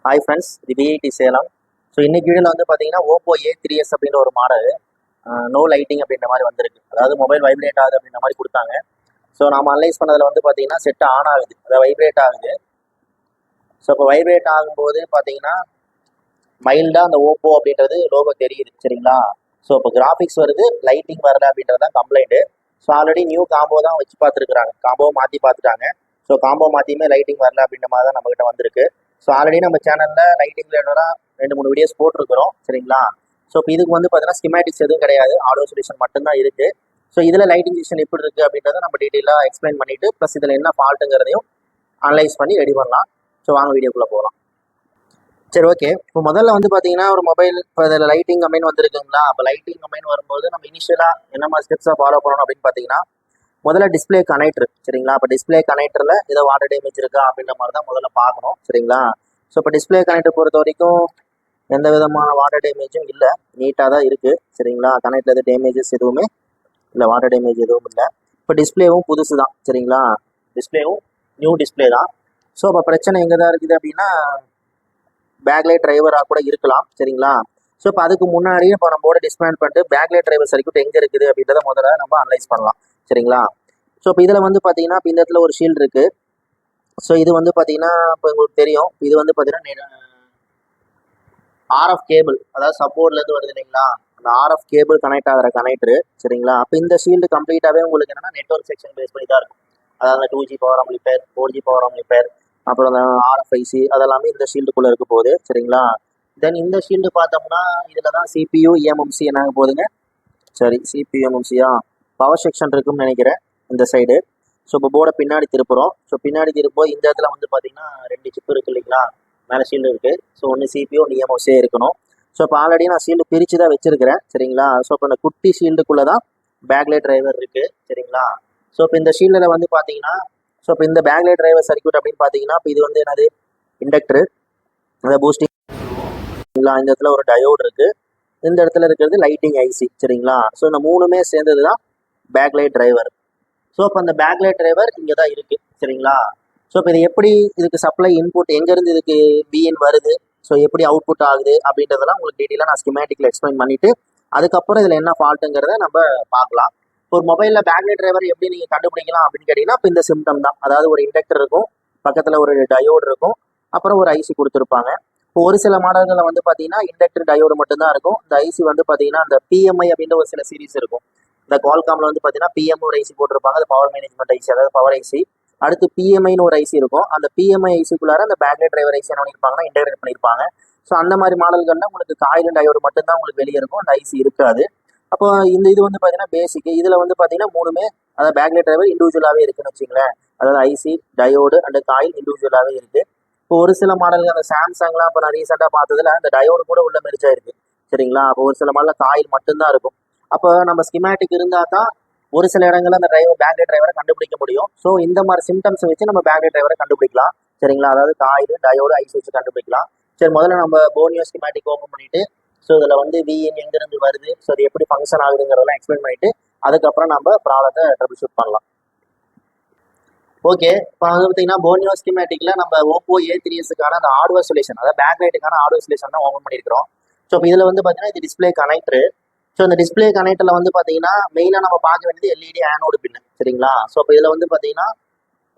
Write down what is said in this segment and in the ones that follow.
Hi friends, இது VIT Salem. So இன்னைக்கு வீடியோவில் வந்து பார்த்தீங்கன்னா ஓப்போ A3s அப்படின்ற ஒரு மாடல் நோ லைட்டிங் அப்படின்ற மாதிரி வந்திருக்கு. அதாவது மொபைல் வைப்ரேட் ஆகுது அப்படின்ற மாதிரி கொடுத்தாங்க. ஸோ நம்ம அனலைஸ் பண்ணதில் வந்து பார்த்தீங்கன்னா செட் ஆன் ஆகுது, அதாவது வைப்ரேட் ஆகுது. ஸோ இப்போ வைப்ரேட் ஆகும்போது பார்த்தீங்கன்னா மைல்டாக அந்த ஓப்போ அப்படின்றது லோகோ தெரியுது, சரிங்களா? ஸோ இப்போ கிராஃபிக்ஸ் வருது, லைட்டிங் வரல அப்படின்றது தான் complaint. So already new combo தான் வச்சு பார்த்துருக்குறாங்க, காம்போவை மாற்றி பார்த்துட்டாங்க. ஸோ காம்போ மாற்றியுமே லைட்டிங் வரல அப்படின்ற மாதிரி தான் நம்மகிட்ட வந்திருக்கு. ஸோ ஆல்ரெடி நம்ம சேனலில் லைட்டிங் ரிலேட்டடாக 2-3 வீடியோஸ் போட்டிருக்கிறோம், சரிங்களா? ஸோ இப்போ இதுக்கு வந்து பார்த்தீங்கன்னா ஸ்கிமேட்டிக்ஸ் எதுவும் கிடையாது, ஆடியோ சொல்யூஷன் மட்டும்தான் இருக்குது. ஸோ இதில் லைட்டிங் சிஸ்டம் எப்படி இருக்குது அப்படின்றத நம்ம டீட்டெயிலாக எக்ஸ்பிளைன் பண்ணிவிட்டு ப்ளஸ் இதில் என்ன ஃபால்ட்டுங்கிறதையும் அனலைஸ் பண்ணி ரெடி பண்ணலாம். ஸோ வாங்க வீடியோக்குள்ளே போகலாம். சரி, ஓகே. இப்போ முதல்ல வந்து பார்த்தீங்கன்னா ஒரு மொபைல் இப்போ அதில் லைட்டிங் கம்பெனி வந்துருக்குங்களா? அப்போ லைட்டிங் கம்பெனி வரும்போது நம்ம இனிஷியலாக என்ன மாதிரி ஸ்டெப்ஸாக ஃபாலோ பண்ணணும் அப்படின்னு பார்த்தீங்கன்னா, முதல்ல டிஸ்பிளே கனெக்டர், சரிங்களா? இப்போ டிஸ்பிளே கனெக்டரில் ஏதோ வாட்டர் டேமேஜ் இருக்கா அப்படின்ற மாதிரி தான் முதல்ல பார்க்கணும், சரிங்களா? ஸோ இப்போ டிஸ்பிளே கனெக்டர் பொறுத்த வரைக்கும் எந்த விதமான வாட்டர் டேமேஜும் இல்லை, நீட்டாக தான் இருக்குது, சரிங்களா? கனெக்டில் எதுவும் டேமேஜஸ் எதுவுமே இல்லை, வாட்டர் டேமேஜ் எதுவும் இல்லை. இப்போ டிஸ்பிளேவும் புதுசு தான், சரிங்களா? டிஸ்பிளேவும் நியூ டிஸ்பிளே தான். ஸோ இப்போ பிரச்சனை எங்கே தான் இருக்குது அப்படின்னா பேக்லைட் டிரைவராக கூட இருக்கலாம், சரிங்களா? ஸோ இப்போ அதுக்கு முன்னாடியே இப்போ நம்ம டிஸ்மேண்ட் பண்ணிட்டு பேக்லைட் டிரைவர் சர்க்யூட் எங்கே இருக்குது அப்படின்றத முதல்ல நம்ம அனலைஸ் பண்ணலாம், சரிங்களா? ஸோ இப்போ இதில் வந்து பார்த்தீங்கன்னா இப்போ இந்த இடத்துல ஒரு ஷீல்டு இருக்குது. ஸோ இது வந்து பார்த்தீங்கன்னா இப்போ உங்களுக்கு தெரியும், இது வந்து பார்த்தீங்கன்னா ஆர்எஃப் கேபிள், அதாவது சப்போர்ட்லேருந்து வருது இல்லைங்களா? அந்த ஆர்எஃப் கேபிள் கனெக்ட் ஆகிற கனெக்டரு, சரிங்களா? அப்போ இந்த ஷீல்டு கம்ப்ளீட்டாகவே உங்களுக்கு என்னென்னா நெட்ஒர்க் செக்ஷன் பேஸ் பண்ணி தான் இருக்கும். அதாவது 2G power amplifier, 4G power amplifier, அப்புறம் அந்த RFIC அதெல்லாமே இந்த ஷீல்டுக்குள்ளே இருக்க போகுது, சரிங்களா? தென் இந்த ஷீல்டு பார்த்தோம்னா இதில் தான் CPU EMMC என்ன ஆக போகுதுங்க? சரி, CPU EMMCயா பவர் செக்ஷன் இருக்குன்னு நினைக்கிறேன் இந்த சைடு. ஸோ இப்போ போர்டை பின்னாடி திருப்புறோம். ஸோ பின்னாடி திருப்போம் இந்த இடத்துல வந்து பார்த்தீங்கன்னா 2 சிப்பு இருக்குது இல்லைங்களா? மேலே ஷீல்டு இருக்குது. ஸோ ஒன்று CPU ஒன்று EMMC இருக்கணும். ஸோ இப்போ ஆல்ரெடி நான் ஷீல்டு பிரித்து தான் வச்சுருக்கிறேன், சரிங்களா? ஸோ இப்போ இந்த குட்டி ஷீல்டுக்குள்ளே தான் பேக்லைட் டிரைவர் இருக்குது, சரிங்களா? ஸோ இப்போ இந்த ஷீல்டில் வந்து பார்த்தீங்கன்னா ஸோ இப்போ இந்த பேக்லைட் டிரைவர் சர்க்யூட் அப்படின்னு பார்த்தீங்கன்னா இப்போ இது வந்து என்னது இண்டக்டரு, அதாவது பூஸ்டிங், சரிங்களா? இந்த இடத்துல ஒரு டயோடு இருக்குது, இந்த இடத்துல இருக்கிறது லைட்டிங் ஐசி, சரிங்களா? ஸோ இந்த மூணுமே சேர்ந்தது தான் பேக்லைட் டிரைவர். ஸோ இப்போ அந்த பேக்லைட் டிரைவர் இங்கே தான் இருக்குது, சரிங்களா? ஸோ இப்போ இது எப்படி இதுக்கு சப்ளை இன்புட் எங்கேருந்து இதுக்கு பிஎன் வருது, ஸோ எப்படி அவுட்புட் ஆகுது அப்படின்றதெல்லாம் உங்களுக்கு டீட்டெயிலாக நான் ஸ்கிமேட்டிக்கில் எக்ஸ்பிளைன் பண்ணிவிட்டு அதுக்கப்புறம் இதில் என்ன ஃபால்ட்டுங்கிறத நம்ம பார்க்கலாம். ஒரு மொபைலில் பேக்லைட் டிரைவர் எப்படி நீங்கள் கண்டுபிடிக்கலாம் அப்படின்னு கேட்டிங்கன்னா இப்போ இந்த சிம்டம் தான். அதாவது ஒரு இண்டக்டர் இருக்கும், பக்கத்தில் ஒரு டயோடு இருக்கும், அப்புறம் ஒரு ஐசி கொடுத்துருப்பாங்க. இப்போ ஒரு சில மாடல்களில் வந்து பார்த்தீங்கன்னா இண்டக்டர் டயோடு மட்டும்தான் இருக்கும். இந்த ஐசி வந்து பார்த்தீங்கன்னா இந்த PMI அப்படின்ற ஒரு சில சீரிஸ் இருக்கும். இந்த குவால்காமில் வந்து பார்த்தீங்கன்னா PM ஒரு ஐசி போட்டிருப்பாங்க, அது பவர் மேனேஜ்மெண்ட் ஐசி, அதாவது பவர் ஐசி. அடுத்து PMIன்னு ஒரு ஐசி இருக்கும், அந்த PMI ஐசிக்குள்ளார அந்த பேக்லைட் டிரைவர் ஐசி என்ன பண்ணியிருப்பாங்கன்னா இன்டெகிரேட் பண்ணியிருப்பாங்க. ஸோ அந்த மாதிரி மாடல்களில் உங்களுக்கு காயில் டயோடு மட்டும்தான் உங்களுக்கு வெளியே இருக்கும், அந்த ஐசி இருக்காது. அப்போ இந்த இது வந்து பார்த்தீங்கன்னா பேசிக். இதில் வந்து பார்த்தீங்கன்னா மூணுமே அதாவது பேக்லைட் டிரைவர் இண்டிவிஜுவலாகவே இருக்குன்னு வச்சுங்களேன். அதாவது ஐசி, டயோடு அண்ட் காயில் இண்டிவிஜுவலாகவே இருக்குது. இப்போ ஒரு சில மாடல்கள் அந்த சாம்சங்லாம் இப்போ நான் ரீசெண்டாக பார்த்ததுல அந்த டயோடு கூட உள்ள மெர்ஜ் ஆயிருக்கு, சரிங்களா? அப்போ ஒரு சில மாடலில் காயில் மட்டும்தான் இருக்கும். அப்போ நம்ம ஸ்கிமேட்டிக் இருந்தால் தான் ஒரு சில இடங்களில் அந்த பேக்லைட் டிரைவரை கண்டுபிடிக்க முடியும். ஸோ இந்த மாதிரி சிம்டம்ஸை வச்சு நம்ம பேக்லைட் டிரைவரை கண்டுபிடிக்கலாம், சரிங்களா? அதாவது காயில், டயோடு, ஐசி வச்சு கண்டுபிடிக்கலாம். சரி, முதல்ல நம்ம போனியோ ஸ்கிமேட்டிக் ஓப்பன் பண்ணிவிட்டு ஸோ இதில் வந்து VN எங்கேருந்து வருது, ஸோ அது எப்படி ஃபங்க்ஷன் ஆகுதுங்கிறதெல்லாம் எக்ஸ்பிளைன் பண்ணிவிட்டு அதுக்கப்புறம் நம்ம ப்ராப்ளத்தை ட்ரபிள் ஷூட் பண்ணலாம். ஓகே, இப்போ வந்து பார்த்தீங்கன்னா போனியோ ஸ்கிமேட்டிக்கில் நம்ம ஓப்போ A3sக்கான அந்த ஹார்ட்வேர் சொல்யூஷன், அதாவது பேக்லைட்டுக்கான ஹார்ட்வேர் சொல்யூஷன் தான் ஓப்பன் பண்ணியிருக்கிறோம். ஸோ இப்போ இதில் வந்து பார்த்தீங்கன்னா இது டிஸ்பிளே கனெக்டரு. ஸோ இந்த டிஸ்பிளே கனெக்டரில் வந்து பார்த்தீங்கன்னா மெயினாக நம்ம பார்க்க வேண்டியது LED ஆனோடு பின்னு, சரிங்களா? ஸோ இப்போ இதில் வந்து பார்த்தீங்கன்னா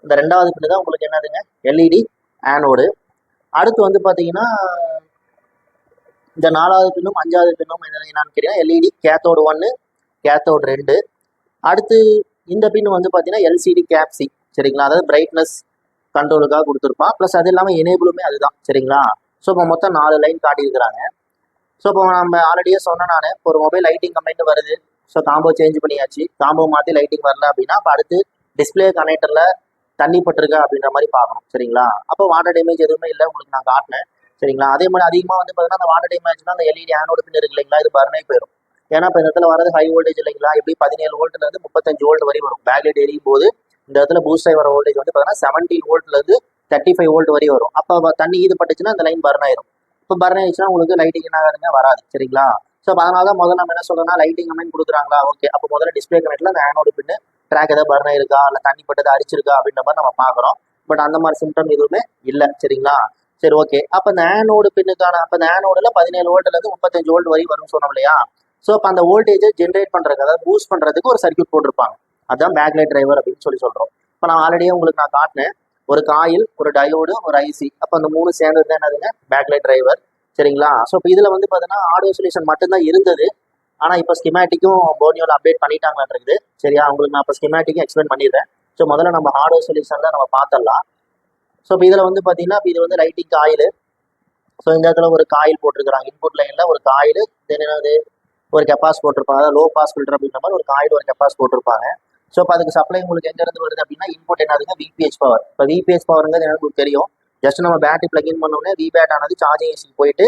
இந்த 2வது பின்னு தான் உங்களுக்கு என்னதுங்க LED ஆனோடு. அடுத்து வந்து பார்த்தீங்கன்னா இந்த 4வது பின்னும் 5வது பின்னும் என்னன்னு கேட்டீங்கன்னா LED கேத்தோடு 1, கேத்தோடு 2. அடுத்து இந்த பின் வந்து பார்த்தீங்கன்னா LCD கேப் C, சரிங்களா? அதாவது பிரைட்னஸ் கண்ட்ரோலுக்காக கொடுத்துருப்பான். ப்ளஸ் அது இல்லாமல் எனேபிளுமே அதுதான், சரிங்களா? ஸோ இப்போ மொத்தம் 4 லைன் காட்டியிருக்கிறாங்க. ஸோ இப்போ நம்ம ஆல்ரெடியே சொன்னேன் நான், இப்போ ஒரு மொபைல் லைட்டிங் கம்ப்ளைண்ட் வருது, ஸோ காம்போ சேஞ்ச் பண்ணியாச்சு, காம்போ மாற்றி லைட்டிங் வரல அப்படின்னா இப்போ அடுத்து டிஸ்பிளே கனெக்டரில் தண்ணி பட்டிருக்கா அப்படின்ற மாதிரி பார்க்கணும், சரிங்களா? அப்போ வாட்டர் டேமேஜ் எதுவுமே இல்லை உங்களுக்கு நான் காட்டினேன், சரிங்களா? அதே மாதிரி அதிகமாக வந்து பார்த்தீங்கன்னா அந்த வாட்டர் டேமேஜ்னா அந்த LED ஆனோடு பின் இருக்கு இல்லைங்களா, இது பர்னே போயிடும். ஏன்னா இப்போ இந்த இடத்துல வரது ஹை வோல்டேஜ் இல்லைங்களா, எப்படி 17 வோல்ட்லேருந்து 35 வோல்ட் வரை வரும். பேக்லைட் எரியும் போது இந்த இடத்துல பூஸ்ட் ஆகி வர வோல்டேஜ் வந்து பார்த்தீங்கன்னா 17 வோல்ட்லேருந்து 35 வோல்ட் வரை வரும். அப்போ தண்ணி இது பட்டுச்சுன்னா அந்த லைன் பர்ன் ஆயிரும். இப்போ பர்ன் ஆயிடுச்சுன்னா உங்களுக்கு லைட்டிங் என்ன ஆகாதுங்க, வராது, சரிங்களா? ஸோ அதனால தான் முதல்ல நம்ம என்ன சொல்றோம்னா லைட்டிங் கமெண்ட் கொடுக்குறாங்களா, ஓகே, அப்போ முதல்ல டிஸ்பிளே கனெக்டில் அந்த ஆனோடு பின்னு ட்ராக் ஏதாவது பர்ன் ஆயிருக்கா இல்லை தண்ணி பட்டது அடிச்சிருக்கா அப்படின்ற மாதிரி நம்ம பார்க்குறோம். பட் அந்த மாதிரி சிம்டம் எதுவுமே இல்லை, சரிங்களா? சரி, ஓகே. அப்போ இந்த ஆனோடு பின்னுக்கான அப்போ இந்த ஆனோடில் 17 வோல்ட்லேருந்து 35 வோல்ட் வரை வரும்னு சொன்னோம் இல்லையா? ஸோ அப்போ அந்த வோல்டேஜை ஜென்ரேட் பண்ணுறதுக்கு, அதாவது பூஸ்ட் பண்ணுறதுக்கு ஒரு சர்க்யூட் போட்டிருப்பாங்க. அதுதான் பேக்லைட் டிரைவர் அப்படின்னு சொல்கிறோம். இப்போ நான் ஆல்ரெடியே உங்களுக்கு நான் காட்டினேன். ஒரு காயில், ஒரு டயோடு, ஒரு ஐசி. அப்போ அந்த 3 சேர்ந்தது தான் என்னதுங்க? Backlight driver. சரிங்களா? ஸோ இப்போ இதில் வந்து பார்த்தீங்கன்னா ஆடியோ சொல்யூஷன் மட்டும்தான் இருந்தது. ஆனால் இப்போ ஸ்கிமேட்டிக்கும் போர்னியோவில் அப்டேட் பண்ணிட்டாங்களான் இருக்குது. சரியா? உங்களுக்கு நான் இப்போ ஸ்கிமேட்டிக்கும் எக்ஸ்பிளைன் பண்ணிடுறேன். ஸோ முதல்ல நம்ம ஆடியோ சொல்யூஷனில் நம்ம பார்த்துடலாம். ஸோ இப்போ இதில் வந்து பார்த்தீங்கன்னா இப்போ இது வந்து லைட்டிங் காயில். ஸோ இந்த இடத்துல ஒரு காயில் போட்டிருக்கிறாங்க. இன்புட் லைனில் ஒரு காயில், என்னது ஒரு கெப்பாஸ் போட்டிருப்பாங்க. அதாவது லோ பாஸ் ஃபில்டர் அப்படின்ற மாதிரி ஒரு காயில், ஒரு கெப்பாஸ் போட்டிருப்பாங்க. ஸோ இப்போ அதுக்கு சப்ளை உங்களுக்கு எங்கேருந்து வருது அப்படின்னா இன்புட் என்னதுங்க? விபிஹெச் பவர். இப்போ விபிஹெச் பவருங்கிறது எனக்கு தெரியும். ஜஸ்ட் நம்ம பேட்டரி பிளக்இன் பண்ணோடனே விபேட் ஆனது சார்ஜிங் ஏசிக்கு போயிட்டு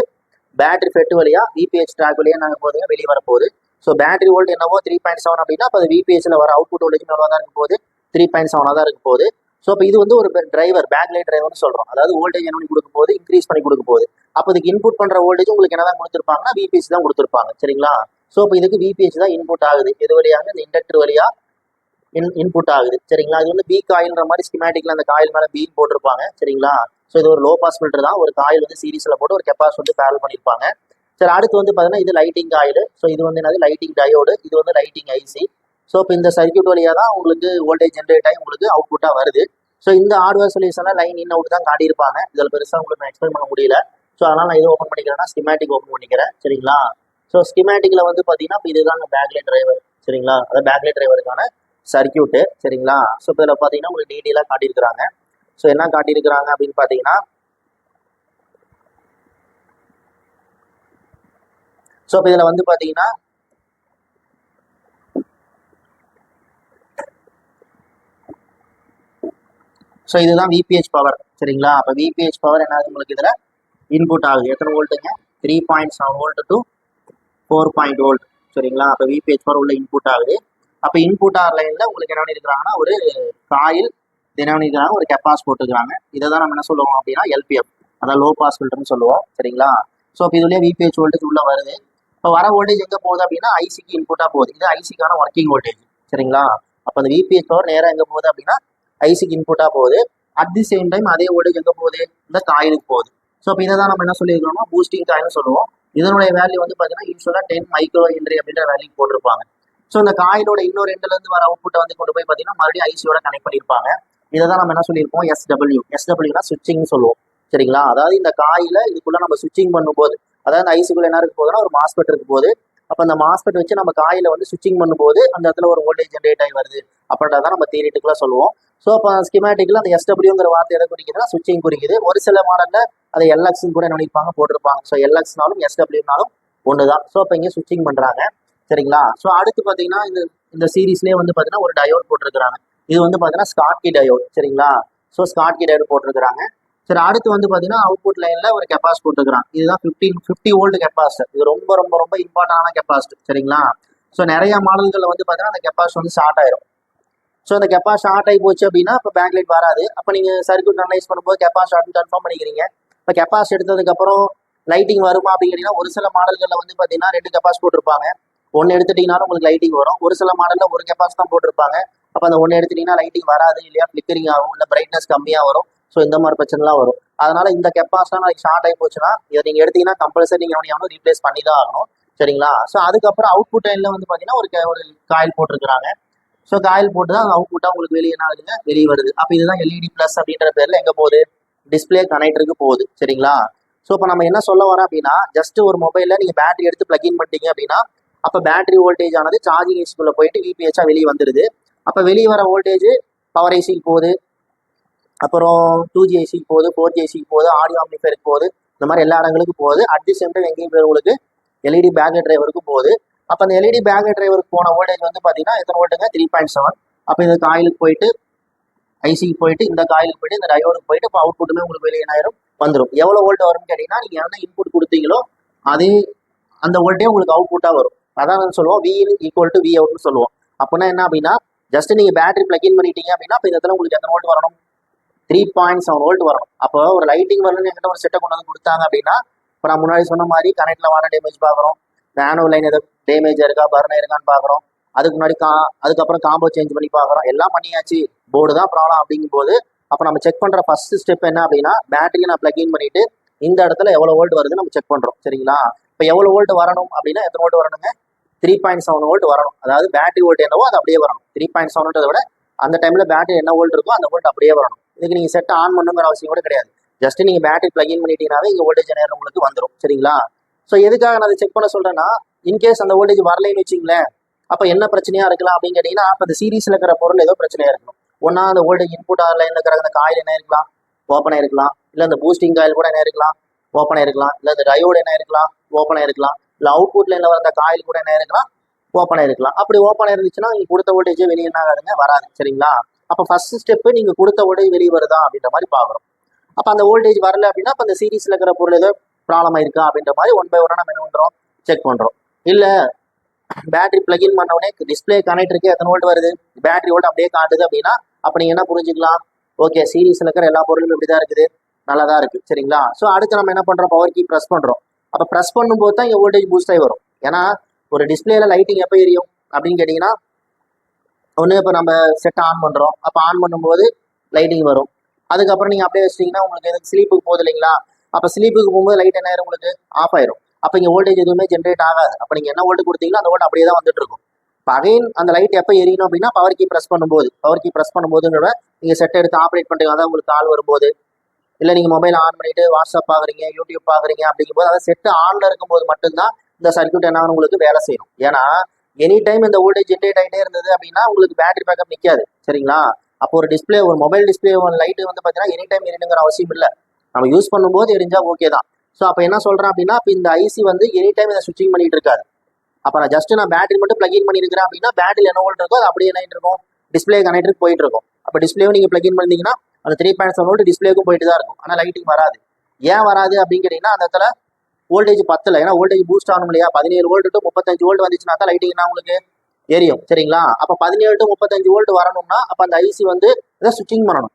பேட்டரி ஃபெட் வழியாக விபிஹெச் ட்ராக் வழியாக நாங்கள் போதுங்க வெளியே வரப்போகுது. ஸோ பேட்டரி வோல்ட் என்னவோ 3.7 அப்படின்னா அப்போ அது விபிஹெச்சில் வர அவுட்புட் வோல்டேஜ் எவ்வளோ தான் இருக்கும் போது 3.7 தான் இருக்கும் போது. ஸோ இப்போ இது வந்து ஒரு டிரைவர், பேக்லைட் டிரைவர்னு சொல்கிறோம். அதாவது வோல்டேஜ் என்ன பண்ணி கொடுக்க போகுது? இன்க்ரீஸ் பண்ணி கொடுக்க போகுது. அப்போ இதுக்கு இன்புட் பண்ணுற வோல்டேஜ் உங்களுக்கு என்ன தான் கொடுத்துருப்பாங்கன்னா விபிஹெச் தான் கொடுத்துருப்பாங்க. சரிங்களா? ஸோ இப்போ இதுக்கு விபிஹெச் தான் இன்புட் ஆகுது. இது வழியாக இந்த இண்டக்டர் வழியாக இன்புட் ஆகுது. சரிங்களா? இது வந்து பி காயில்ன்ற மாதிரி ஸ்கிமேட்டிக்ல அந்த காயில் மேலே பீம் போட்டிருப்பாங்க. சரிங்களா? ஸோ இது ஒரு லோ பாஸ் ஃபில்டர் தான். ஒரு காயில் வந்து சீரிஸில் போட்டு ஒரு கெப்பாஸ் வந்து பேரல் பண்ணியிருப்பாங்க. சரி, அடுத்து வந்து பார்த்தீங்கன்னா இது லைட்டிங் காயில். ஸோ இது வந்து என்னது? Lighting diode. இது வந்து லைட்டிங் ஐசி. ஸோ இப்போ இந்த சர்க்யூட் வழியாக தான் உங்களுக்கு வோல்டேஜ் ஜென்ரேட் ஆகி உங்களுக்கு அவுட்புட்டாக வருது. ஸோ இந்த ஹார்ட்வேர் சொல்யூஷனில் லைன் இன் அவுட் தான் காட்டியிருப்பாங்க. இதில் பெருசாக உங்களுக்கு நான் எக்ஸ்பிளைன் பண்ண முடியல. ஸோ அதனால் நான் இது ஓப்பன் பண்ணிக்கிறேன்னா ஸ்கிமேட்டிக் ஓப்பன் பண்ணிக்கிறேன். சரிங்களா? ஸோ ஸ்கிமேட்டிக்கில் வந்து பார்த்தீங்கன்னா இப்போ இதுதான் பேக்லைட் டிரைவர். சரிங்களா? அதாவது பேக்லைட் டிரைவருக்கான சர்க்யூட்டு. சரிங்களா? ஸோ இப்போ இதில் பார்த்தீங்கன்னா உங்களுக்கு டீட்டெயிலாக காட்டியிருக்கிறாங்க. ஸோ என்ன காட்டியிருக்கிறாங்க அப்படின்னு பார்த்தீங்கன்னா, ஸோ இப்போ இதில் வந்து பார்த்தீங்கன்னா ஸோ இதுதான் விபிஹெச் பவர். சரிங்களா? அப்போ விபிஹெச் பவர் என்னது உங்களுக்கு இதில் இன்புட் ஆகுது. எத்தனை வோல்ட்டுங்க? 3.7 வோல்ட் டு 4 வோல்ட். சரிங்களா? அப்போ விபிஹெச் பவர் உள்ள இன்புட் ஆகுது. அப்போ இன்புட் ஆர் லைனில் உங்களுக்கு என்ன பண்ணியிருக்கிறாங்கன்னா ஒரு காயில், என்ன பண்ணியிருக்கிறாங்க? ஒரு கெப்பாஸ் போட்டுருக்காங்க. இதை தான் நம்ம என்ன சொல்லுவோம் அப்படின்னா எல்பிஎஃப், அதான் லோ பாஸ் ஃபில்டர்னு சொல்லுவோம். சரிங்களா? ஸோ இப்போ இதுலேயே விபிஹெச் வோல்டேஜ் உள்ள வருது. இப்போ வர வோல்டேஜ் எங்கே போகுது அப்படின்னா ஐசிக்கு இன்புட்டாக போகுது. இது ஐசிக்கான ஒர்க்கிங் வோல்டேஜ். சரிங்களா? அப்போ அந்த விபிஹெச் பவர் நேராக எங்கே போகுது அப்படின்னா ஐசிக்கு இன்புட்டாக போகுது. அட் தி சேம் டைம் அதே வோல்டேஜ் எங்கே போகுது? இந்த காயிலுக்கு போகுது. ஸோ இப்போ இதை தான் நம்ம என்ன சொல்லியிருக்கோம்னா பூஸ்டிங் காயில்னு சொல்லுவோம். இதனுடைய வேல்யூ வந்து பார்த்தீங்கன்னா யூஸ்வலாக 10 மைக்ரோ ஹென்றி அப்படின்ற வேல்யூ போட்டிருப்பாங்க. ஸோ இந்த காயிலோட இன்னொரு எண்ட்லேருந்து வர அவுட்புட்டை வந்து கொண்டு போய் பார்த்தீங்கன்னா மறுபடியும் ஐசியோட கனெக்ட் பண்ணியிருப்பாங்க. இதை தான் நம்ம என்ன சொல்லியிருப்போம்? எஸ்டபிள்யூனா சுவிட்சிங்னு சொல்லுவோம். சரிங்களா? அதாவது இந்த காயில இதுக்குள்ள நம்ம சுவிட்சிங் பண்ணும்போது, அதாவது அந்த ஐசிக்குள்ள என்ன இருக்கு போகுதுன்னா ஒரு மாஸ்பெட் இருக்கு போது, அப்போ அந்த மாஸ்பெட் வச்சு நம்ம காயில வந்து சுவிட்சிங் பண்ணும்போது அந்த இடத்துல ஒரு வோல்டேஜ் ஜென்ரேட் ஆகி வருது அப்படின்றத நம்ம தியரிட்டிக்கலாக சொல்லுவோம். ஸோ அப்போ ஸ்கிமேட்டிக்கில் அந்த எஸ்டபிள்யூங்கிற வார்த்தை எதை குறிக்குதுன்னா சுவிட்சிங் குறிக்குது. ஒரு சில மாடலில் அதை எல்எக்ஸ்ன்னு கூட என்ன பண்ணியிருப்பாங்க? போட்டிருப்பாங்க. ஸோ எல்எக்ஸ்னாலும் எஸ்டபிள்யூனாலும் ஒன்று தான். ஸோ அப்போ இங்கே சுவிட்சிங் பண்ணுறாங்க. சரிங்களா? ஸோ அடுத்து பார்த்தீங்கன்னா இந்த சீரீஸ்லேயே வந்து பார்த்தீங்கன்னா ஒரு டயோட் போட்டிருக்கிறாங்க. இது வந்து பார்த்தீங்கன்னா ஸ்காட்கி டயோட். சரிங்களா? ஸோ ஸ்காட்கி டயோட் போட்டிருக்கிறாங்க. சரி, அடுத்து வந்து பார்த்தீங்கன்னா அவுட்புட் லைனில் ஒரு கெப்பாஸ் போட்டுருக்காங்க. இதுதான் 50 வோல்ட் கெப்பாசிட்டர். இது ரொம்ப ரொம்ப ரொம்ப இம்பார்ட்டன்டான கெப்பாசிட்டர். சரிங்களா? ஸோ நிறைய மாடல்களில் வந்து பார்த்தீங்கன்னா அந்த கெப்பாசிட்டர் வந்து ஷார்ட் ஆயிரும். ஸோ அந்த கெப்பாஸ் ஷார்ட் ஆகி போச்சு அப்படின்னா இப்போ பேக்லைட் வராது. அப்போ நீங்கள் சர்க்யூட் அனலைஸ் பண்ணும்போது கெப்பாஸ் ஷார்ட்னு கன்ஃபார்ம் பண்ணிக்கிறீங்க. இப்போ கெப்பாஸ் எடுத்ததுக்கப்புறம் லைட்டிங் வருமா அப்படிங்கிறீங்கன்னா ஒரு சில மாடல்களில் வந்து பார்த்தீங்கன்னா 2 கெப்பாஸ் போட்டிருப்பாங்க. ஒன்று எடுத்துட்டீங்கனாலும் உங்களுக்கு லைட்டிங் வரும். ஒரு சில மாடலில் ஒரு கெப்பாஸ் தான் போட்டிருப்பாங்க. அப்போ அந்த ஒன்று எடுத்துட்டீங்கன்னா லைட்டிங் வராது, இல்லையா ஃபிளிக்கரிங் ஆகும், இல்லை பிரைட்னஸ் கம்மியாக வரும். ஸோ இந்த மாதிரி பிரச்சனைலாம் வரும். அதனால இந்த கெப்பாஸ்லாம் நாளைக்கு ஷார்ட் ஆகி போச்சுன்னா இதை நீங்கள் எடுத்தீங்கன்னா கம்பல்சரி நீங்கள் எவனும் ரீப்ளேஸ் பண்ணி தான் ஆகணும். சரிங்களா? ஸோ அதுக்கப்புறம் அவுட்புட் லைனில் வந்து பார்த்தீங்கன்னா ஒரு காயில் போட்டிருக்கிறாங்க. ஸோ காயில் போட்டு தான் அவுட்புட்டாக உங்களுக்கு வெளியே என்ன ஆகுதுங்க? வெளியே வருது. அப்போ இதுதான் எல்இடி ப்ளஸ் அப்படின்ற பேரில் எங்கே போகுது? டிஸ்பிளே கனெக்டருக்கு போகுது. சரிங்களா? ஸோ இப்போ நம்ம என்ன சொல்ல வரோம் அப்படின்னா ஜஸ்ட் ஒரு மொபைலில் நீங்கள் பேட்டரி எடுத்து பிளக்இன் பண்ணிட்டீங்க அப்படின்னா அப்போ பேட்டரி வோல்டேஜ் ஆனது சார்ஜிங் ஏசிக்குள்ளே போயிட்டு விபிஹெச்சாக வெளியே வந்துடுது. அப்போ வெளியே வர வோல்டேஜ் பவர் ஏசிக்கு போகுது, அப்புறம் 2G ஏசிக்கு போகுது, 4G ஏசிக்கு போகுது, ஆடியோ ஆம்பிளிஃபையருக்கு போகுது, இந்த மாதிரி எல்லா இடங்களுக்கும் போகுது. அட் தி சேம் டைம் எங்கேயும் போய் உங்களுக்கு எல்இடி பேக்லைட் டிரைவருக்கு போகுது. அப்போ அந்த எல்இடி பேக்லைட் டிரைவருக்கு போன வோல்டேஜ் வந்து பார்த்தீங்கன்னா எத்தனை வோல்ட்டுங்க? 3.7. அப்போ இந்த காயிலுக்கு போயிட்டு ஐசிக்கு போயிட்டு இந்த காயிலுக்கு போயிட்டு இந்த டயோடுக்கு போயிட்டு இப்போ அவுட்புட்டுமே உங்களுக்கு வெளியே என்னாயிரும்? வந்துடும். எவ்வளோ வோல்ட் வரும்னு கேட்டிங்கன்னா நீங்கள் என்ன இன்புட் கொடுத்தீங்களோ அதே அந்த வோல்ட்டே உங்களுக்கு அவுட்புட்டாக வரும். அதான் நான் சொல்லுவோம் VIN = V outனு சொல்லுவோம். அப்படின்னா என்ன அப்படின்னா ஜஸ்ட் நீங்கள் பேட்டரி பிளக்இன் பண்ணிட்டீங்க அப்படின்னா இப்போ இந்த இடத்துல உங்களுக்கு எத்தனை வோல்ட் வரணும்? 3.7 வோல்ட் வரணும். அப்போ ஒரு லைட்டிங் வரணும்னு என்கிட்ட ஒரு செட்டை கொண்டு வந்து கொடுத்தாங்க அப்படின்னா இப்போ நான் முன்னாடி சொன்ன மாதிரி கனெக்டில் வர டேமேஜ் பார்க்குறோம், ஆனோட் லைன் எதாவது டேமேஜ் இருக்கா, பர்ன் இருக்கான்னு பார்க்குறோம், அதுக்கு முன்னாடி அதுக்கப்புறம் காம்போ சேஞ்ச் பண்ணி பார்க்குறோம், எல்லாம் பண்ணியாச்சு, போர்டு தான் ப்ராப்ளம் அப்படிங்கும்போது அப்போ நம்ம செக் பண்ணுற ஃபர்ஸ்ட் ஸ்டெப் என்ன அப்படின்னா பேட்டரியை நான் பிளக் இன் பண்ணிட்டு இந்த இடத்துல எவ்வளோ வோல்ட் வருது நம்ம செக் பண்ணுறோம் சரிங்களா. இப்போ எவ்வளோ வோல்ட் வரணும் அப்படின்னா எத்தனை வோல்ட் வரணுங்க, 3.7 வோல்ட் வரணும். அதாவது பேட்டரி வோல்ட் என்னவோ அது அப்படியே வரணும். 3.7 விட அந்த டைமில் பேட்டரி என்ன வோல்ட் இருக்கோ அந்த வோல்ட் அப்படியே வரணும். இதுக்கு நீங்கள் செட் ஆன் பண்ணுங்கிற அவசியம் கூட கிடையாது. ஜஸ்ட் நீங்கள் பேட்டரி பிளக் இன் பண்ணிட்டீங்கன்னாவே இங்கே வோல்டேஜ் நேரம் உங்களுக்கு வந்துடும் சரிங்களா. ஸோ எதுக்காக நான் அதை செக் பண்ண சொல்கிறேன்னா, இன்கேஸ் அந்த வோல்டேஜ் வரலைன்னு வச்சிங்களேன், அப்போ என்ன பிரச்சனையாக இருக்கலாம் அப்படின்னு கேட்டிங்கன்னா, அப்போ அந்த சீரீஸில் இருக்கிற பொருள் ஏதோ பிரச்சனையாக இருக்கணும். ஒன்றா அந்த வோல்டேஜ் இன்புட் லைனில் இருக்கிற அந்த காயில் என்ன இருக்கலாம், ஓப்பனாக இருக்கலாம். இல்லை அந்த பூஸ்டிங் காயில் கூட என்ன இருக்கலாம், ஓப்பனாக இருக்கலாம். இல்லை அந்த டயோடு என்ன இருக்கலாம், ஓப்பனாக இருக்கலாம். இல்லை அவுட்புட் லைனில் வர அந்த காயில் கூட என்ன இருக்கலாம், ஓப்பனாக இருக்கலாம். அப்படி ஓப்பனாக இருந்துச்சுன்னா நீங்கள் கொடுத்த வோல்டேஜே வெளியே என்ன ஆகாதுங்க, வராது சரிங்களா. அப்போ ஃபர்ஸ்ட் ஸ்டெப்பு நீங்கள் கொடுத்த வோல்டேஜ் வெளியே வருதா அப்படின்ற மாதிரி பார்க்குறோம். அப்போ அந்த வோல்டேஜ் வரல அப்படின்னா அப்போ அந்த சீரீஸில் இருக்கிற பொருள் ஏதோ ப்ராப்ளம் இருக்கா அப்படின்ற மாதிரி ஒன் பை ஒன்னாக நம்ம என்ன பண்ணுறோம், செக் பண்ணுறோம். இல்லை பேட்டரி பிளக்இன் பண்ண உடனே டிஸ்பிளே கனெக்ட் இருக்கு, எத்தனை வோல்ட் வருது, பேட்டரி வோல்ட் அப்படியே காட்டுது அப்படின்னா அப்போ நீங்கள் என்ன புரிஞ்சுக்கலாம், ஓகே சீரீஸில் இருக்கிற எல்லா பொருளும் இப்படி தான் இருக்குது, நல்லா தான் இருக்குது சரிங்களா. ஸோ அடுத்து நம்ம என்ன பண்ணுறோம், பவர் கீ ப்ரெஸ் பண்ணுறோம். அப்போ ப்ரெஸ் பண்ணும்போது தான் இங்கே வோல்டேஜ் பூஸ்ட் ஆகி வரும். ஏன்னா ஒரு டிஸ்பிளேல லைட்டிங் எப்போ எரியும் அப்படின்னு கேட்டிங்கன்னா, ஒன்று இப்போ நம்ம செட் ஆன் பண்ணுறோம், அப்போ ஆன் பண்ணும்போது லைட்டிங் வரும். அதுக்கப்புறம் நீங்கள் அப்படியே வச்சிட்டிங்கன்னா உங்களுக்கு எதுக்கு ஸ்லீப்புக்கு போகுது இல்லைங்களா, அப்போ ஸ்லீப்புக்கு போகும்போது லைட் என்ன ஆயிரும், உங்களுக்கு ஆஃப் ஆயிரும். அப்போ இங்கே வோல்டேஜ் எதுவுமே ஜென்ரேட் ஆகாது. அப்போ நீங்கள் என்ன வோல்ட் கொடுத்தீங்களோ அந்த வோல்ட் அப்படியே தான் வந்துட்டு இருக்கும். இப்போ அகைன் அந்த லைட் எப்போ எரியணும் அப்படின்னா பவர் கீ ப்ரெஸ் பண்ணும்போதுங்கிற நீங்கள் செட் எடுத்து ஆப்ரேட் பண்ணுறீங்க. அதான் உங்களுக்கு கால் வரும்போது, இல்லை நீங்கள் மொபைல் ஆன் பண்ணிட்டு வாட்ஸ்அப் பார்க்குறீங்க, யூடியூப் பார்க்குறீங்க அப்படிங்கும்போது அதை செட்டு ஆனில் இருக்கும்போது மட்டும்தான் இந்த சர்க்யூட் என்ன உங்களுக்கு வேலை செய்யணும். ஏன்னா எனி டைம் இந்த வோல்டேஜ் ஜென்ரேட் ஆகிட்டே இருந்தது அப்படின்னா உங்களுக்கு பேட்டரி பேக்கப் நிற்காது சரிங்களா. அப்போ ஒரு டிஸ்பிளே, ஒரு மொபைல் டிஸ்பிளே லைட்டு வந்து பார்த்தீங்கன்னா எனி டைம் எரியணுங்கிற அவசியம் இல்லை. நம்ம யூஸ் பண்ணும்போது எரிஞ்சா ஓகே தான். ஸோ அப்போ என்ன சொல்கிறேன் அப்படின்னா, இப்போ இந்த ஐசி வந்து எனி டைம் இதை ஸ்விட்சிங் பண்ணிட்டு இருக்காது. அப்போ நான் ஜஸ்ட் பேட்டரி மட்டும் பிளக் இன் பண்ணியிருக்கிறேன் அப்படின்னா பேட்டரி என்ன வோல்ட் இருக்கோ அது அப்படியே என்ன இருக்கும், டிஸ்பிளே கனெக்டருக்கு போயிட்டு இருக்கும். அப்போ டிஸ்பிளேவும் நீங்கள் பிளக் இன் பண்ணிங்கன்னா அந்த 3.7 வோல்ட் டிஸ்பிளேக்கும் போயிட்டு தான் இருக்கும். ஆனால் லைட்டிங் வராது. ஏன் வராது அப்படின்னு கேட்டிங்கன்னா, அந்த இடத்துல வோல்டேஜ் பத்தல. ஏன்னா வோல்டேஜ் பூஸ்ட் ஆகணும் இல்லையா, 17 வோல்ட் டு 35 வோல்ட் வந்துச்சுன்னா தான் லைட்டிங் என்ன உங்களுக்கு எரியும் சரிங்களா. அப்போ 17 டு 35 வோல்ட் வரணும்னா அப்போ அந்த ஐசி வந்து இதை ஸ்விட்சிங் பண்ணணும்.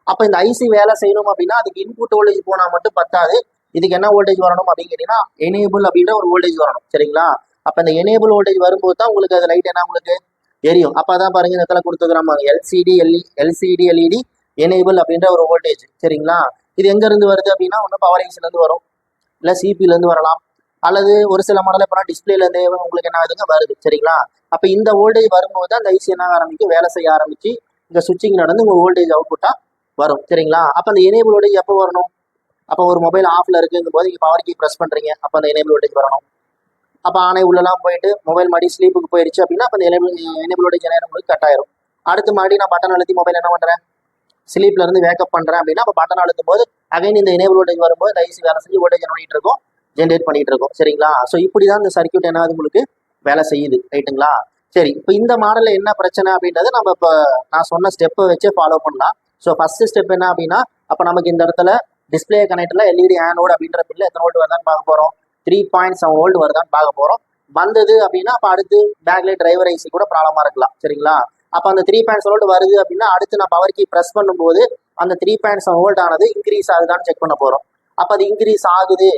அப்போ இந்த ஐசி வேலை செய்யணும் அப்படின்னா அதுக்கு இன்புட் வோல்டேஜ் போனால் மட்டும் பத்தாது. இதுக்கு என்ன வோல்டேஜ் வரணும் அப்படின்னு கேட்டிங்கன்னா, எனேபிள் அப்படின்ற ஒரு வோல்டேஜ் வரணும் சரிங்களா. அப்போ இந்த எனேபிள் வோல்டேஜ் வரும்போது தான் உங்களுக்கு அது லைட் என்ன உங்களுக்கு எரியும். அப்போ தான் பாருங்க இந்த இடத்துல கொடுத்துக்கிறோம் எல்சிடி எல்இடி எனேபிள் அப்படின்ற ஒரு வோல்டேஜ் சரிங்களா. இது எங்கேருந்து வருது அப்படின்னா ஒன்று பவர் ஐசிலேருந்து வரும், இல்லை சிபிலேருந்து வரலாம், அல்லது ஒரு சில மாடல் இப்போ டிஸ்பிளேலேருந்தே உங்களுக்கு என்ன ஆகுதுங்க வருது சரிங்களா. அப்போ இந்த வோல்டேஜ் வரும்போது அந்த ஐசி என்ன ஆரம்பிக்கும், வேலை செய்ய ஆரம்பிச்சு இந்த சுவிட்சிங் நடந்து உங்கள் வோல்டேஜ் அவுட்புட்டாக வரும் சரிங்களா. அப்போ அந்த எனேபிள் வோல்டேஜ் எப்போ வரணும், அப்போ ஒரு மொபைல் ஆஃப்ல இருக்குங்கும் போது நீங்கள் பவர் கீ ப்ரெஸ் பண்ணுறீங்க, அப்போ அந்த எனேபிள் வோல்டேஜ் வரணும். அப்போ ஆணை உள்ளலாம் போயிட்டு மொபைல் மறுபடி ஸ்லீப்புக்கு போயிடுச்சு அப்படின்னா அப்போ அந்த எனேபிள் வோல்டேஜ் நேரம் உங்களுக்கு கட் ஆயிரும். அடுத்து மறுபடியும் நான் பட்டன் அழுத்தி மொபைல் என்ன பண்ணுறேன், ஸ்லீப்ல இருந்து வேக்கப் பண்ணுறேன் அப்படின்னா அப்போ பட்டன் அழுத்தும் போது அகைன் இந்த எனேபிள் வோல்டேஜ் வரும்போது இந்த ஐசி வேலை செஞ்சு வோல்டேஜ் பண்ணிட்டு இருக்கும், ஜென்ரேட் பண்ணிட்டு இருக்கும் சரிங்களா. ஸோ இப்படி தான் இந்த சர்க்யூட் என்ன உங்களுக்கு வேலை செய்யுது ரைட்டுங்களா. சரி, இப்போ இந்த மாடலில் என்ன பிரச்சனை அப்படின்றத நம்ம இப்போ நான் சொன்ன ஸ்டெப்பை வச்சு ஃபாலோ பண்ணலாம். ஸோ ஃபர்ஸ்ட் ஸ்டெப் என்ன அப்படின்னா, அப்போ நமக்கு இந்த இடத்துல டிஸ்பிளே கனெக்டில் எல்இடி ஆனோடு அப்படின்ற பில்ல எத்தனை வோல்ட் வருதான்னு பார்க்க போகிறோம், 3.7 வோல்ட் வருதான்னு பார்க்க போகிறோம். வந்தது அப்படின்னா அப்போ அடுத்து பேக்லைட் டிரைவர் ஐசி கூட ப்ராப்ளமாக இருக்கலாம் சரிங்களா. அப்போ அந்த 3.7 வோல்ட் வருது அப்படின்னா அடுத்து நான் பவர் கீ ப்ரெஸ் பண்ணும்போது அந்த 3.7 வோல்ட் ஆனது இன்க்ரீஸ் ஆகுதான்னு செக் பண்ண போகிறோம். அப்போ அது இன்க்ரீஸ் ஆகுது,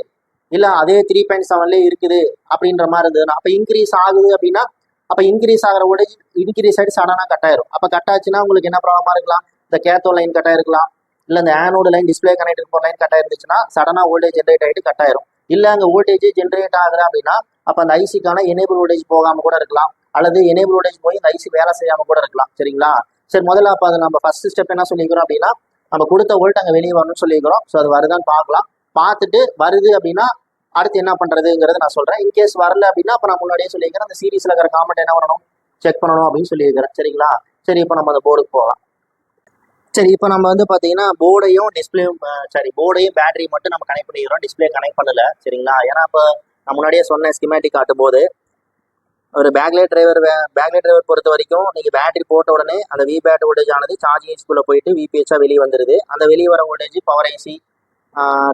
இல்லை அதே 3.7லேயே இருக்குது அப்படின்ற மாதிரி இருந்ததுன்னா அப்போ இன்க்ரீஸ் ஆகுது அப்படின்னா அப்போ இன்க்ரீஸ் ஆகிற வோல்டேஜ் இன்க்ரீஸ் ஆகிட்டு சடனாக கட் ஆயிரும். அப்போ கட் ஆச்சுன்னா உங்களுக்கு என்ன ப்ராப்ளமாக இருக்கலாம், இந்த கேத்தோ லைன் கட் ஆயிருக்கலாம், இல்லை இந்த ஆனோடு லைன் டிஸ்பிளே கனெக்ட் போகிற லைன் கட் ஆயிருந்துச்சுன்னா சடனாக வோல்டேஜ் ஜென்ரேட் ஆகிட்டு கட் ஆயிரும். இல்லை அங்கே வோல்டேஜ் ஜென்ரேட் ஆகுது அப்படின்னா அப்போ அந்த ஐசிக்கான எனேபிள் வோல்டேஜ் போகாமல் கூட இருக்கலாம், அல்லது எனேபிள் வோல்டேஜ் போய் இந்த ஐசி வேலை செய்யாமல் கூட இருக்கலாம் சரிங்களா. சரி, முதல்ல அப்போ அது நம்ம ஃபர்ஸ்ட் ஸ்டெப் என்ன சொல்லிக்கிறோம் அப்படின்னா, நம்ம கொடுத்த வோல்ட் அங்கே வெளியே வரணும்னு சொல்லிக்கிறோம். ஸோ அது வருதான்னு பார்க்கலாம். பார்த்துட்டு வருது அப்படின்னா அடுத்து என்ன பண்ணுறதுங்கிறத நான் சொல்கிறேன். இன்கேஸ் வரல அப்படின்னா அப்போ நான் முன்னாடியே சொல்லியிருக்கிறேன், அந்த சீரீஸில் இருக்கிற காமெண்ட் என்ன பண்ணணும், செக் பண்ணணும் அப்படின்னு சொல்லியிருக்கிறேன் சரிங்களா. சரி, இப்போ நம்ம அந்த போர்டுக்கு போகலாம். சரி, இப்போ நம்ம வந்து பார்த்தீங்கன்னா போர்டையும் போர்டையும் பேட்டரி மட்டும் நம்ம கனெக்ட் பண்ணிக்கிறோம், டிஸ்பிளே கனெக்ட் பண்ணல சரிங்களா. ஏன்னா இப்போ நான் முன்னாடியே சொன்ன ஸ்கிமேட்டிக் காட்டும் போது ஒரு பேக்லைட் டிரைவர் பொறுத்த வரைக்கும் நீங்கள் பேட்டரி போட்ட உடனே அந்த வி பேட் வோல்டேஜ் ஆனது சார்ஜிங் ஏசிக்குள்ளே போயிட்டு விபிஹெச்சாக வெளியே வந்துடுது. அந்த வெளியே வர voltage power IC,